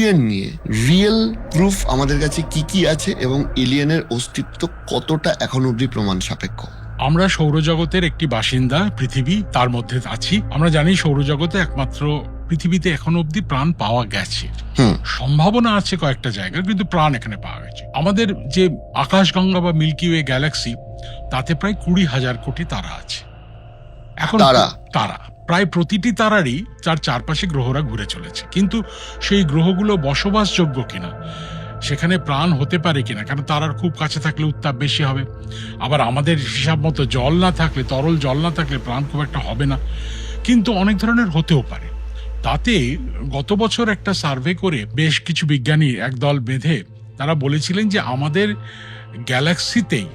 Alien নিয়ে real proof আমাদের কাছে কি কি আছে এবং এলিয়েনের অস্তিত্ব কতটা এখন অবধি প্রমাণ সাপেক্ষ? আমরা সৌরজগতের একটি বাসিন্দা, পৃথিবী তার মধ্যে আছি। আমরা জানি সৌরজগতে একমাত্র পৃথিবীতে এখন অবধি প্রাণ পাওয়া গেছে। সম্ভাবনা আছে কয়েকটা জায়গায়, কিন্তু প্রাণ এখানে পাওয়া গেছে। আমাদের যে আকাশগঙ্গা বা মিল্কি ওয়ে গ্যালাক্সি, তাতে প্রায় 20,000 কোটি তারা আছে। এখন তারা প্রায় প্রতিটি তারারই তার চারপাশে গ্রহরা ঘুরে চলেছে, কিন্তু সেই গ্রহগুলো বসবাসযোগ্য কিনা, সেখানে প্রাণ হতে পারে কিনা, কারণ তারার খুব কাছে থাকলে উত্তাপ বেশি হবে। আবার আমাদের হিসাব মতো জল না থাকলে, তরল জল না থাকলে প্রাণ খুব একটা হবে না, কিন্তু অনেক ধরনের হতেও পারে। তাতে গত বছর একটা সার্ভে করে বেশ কিছু বিজ্ঞানী একদল বেঁধে তারা বলেছিলেন যে আমাদের গ্যালাক্সিতেই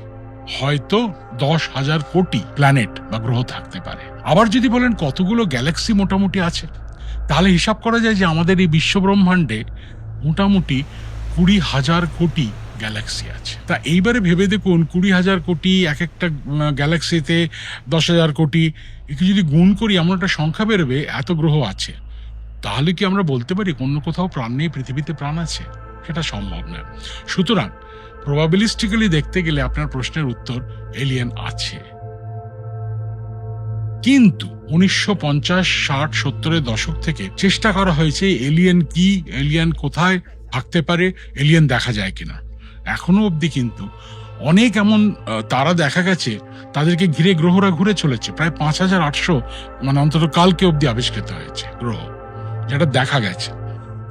হয়তো 10,000 কোটি প্ল্যানেট বা গ্রহ থাকতে পারে। আবার যদি বলেন কতগুলো গ্যালাক্সি মোটামুটি আছে, তাহলে হিসাব করা যায় যে আমাদের এই বিশ্বব্রহ্মাণ্ডে মোটামুটি 20,000 কোটি গ্যালাক্সি আছে। তা এইবারে ভেবে দেখুন, 20,000 কোটি, এক একটা গ্যালাক্সিতে 10,000 কোটি, একে যদি গুণ করি এমন একটা সংখ্যা বেরোবে, এত গ্রহ আছে। তাহলে কি আমরা বলতে পারি অন্য কোথাও প্রাণ নেই, পৃথিবীতে প্রাণ আছে? সেটা সম্ভব না। সুতরাং প্রবাবিলিস্টিক্যালি দেখতে গেলে আপনার প্রশ্নের উত্তর এলিয়েন আছে। কিন্তু 1950, 60, 70-এর দশক থেকে চেষ্টা করা হয়েছে এলিয়েন কি, এলিয়েন কোথায় থাকতে পারে, এলিয়েন দেখা যায় কিনা। এখনো অবধি কিন্তু অনেক এমন তারা দেখা গেছে, তাদেরকে ঘিরে গ্রহরা ঘুরে চলেছে। প্রায় 5,800 মানে অন্তত কালকে অবধি আবিষ্কৃত হয়েছে গ্রহ, যেটা দেখা গেছে।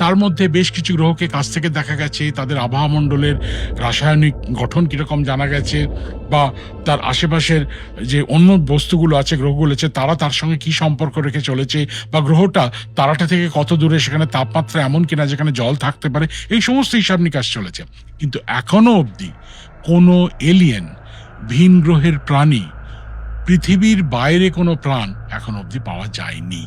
তার মধ্যে বেশ কিছু গ্রহকে কাছ থেকে দেখা গেছে, তাদের আবহাওয়া মণ্ডলের রাসায়নিক গঠন কিরকম জানা গেছে, বা তার আশেপাশের যে অন্য বস্তুগুলো আছে, গ্রহগুলো আছে, তারা তার সঙ্গে কি সম্পর্ক রেখে চলেছে, বা গ্রহটা তারাটা থেকে কত দূরে, সেখানে তাপমাত্রা এমন কিনা যেখানে জল থাকতে পারে, এই সমস্ত হিসাব নিকাশ চলেছে। কিন্তু এখনো অবধি কোনো এলিয়েন, ভিন গ্রহের প্রাণী, পৃথিবীর বাইরে কোনো প্রাণ এখনো অবধি পাওয়া যায়নি।